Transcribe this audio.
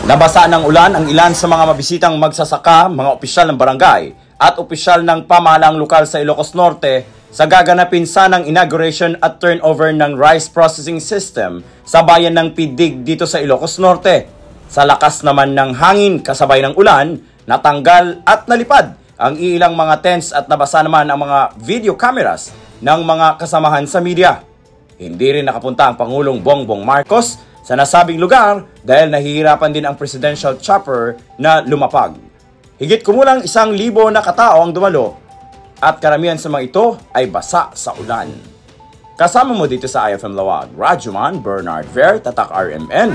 Nabasa ng ulan ang ilan sa mga mabisitang magsasaka, mga opisyal ng barangay at opisyal ng pamahalaang lokal sa Ilocos Norte sa gaganapin sanang inauguration at turnover ng rice processing system sa bayan ng Pidig dito sa Ilocos Norte. Sa lakas naman ng hangin kasabay ng ulan, natanggal at nalipad ang ilang mga tents at nabasa naman ang mga video cameras ng mga kasamahan sa media. Hindi rin nakapunta ang Pangulong Bongbong Marcos sa nasabing lugar dahil nahihirapan din ang presidential chopper na lumapag. Higit kumulang 1,000 na katao ang dumalo at karamihan sa mga ito ay basa sa ulan. Kasama mo dito sa IFM Lawag, Rajuman Bernard Ver, Tatak RMN.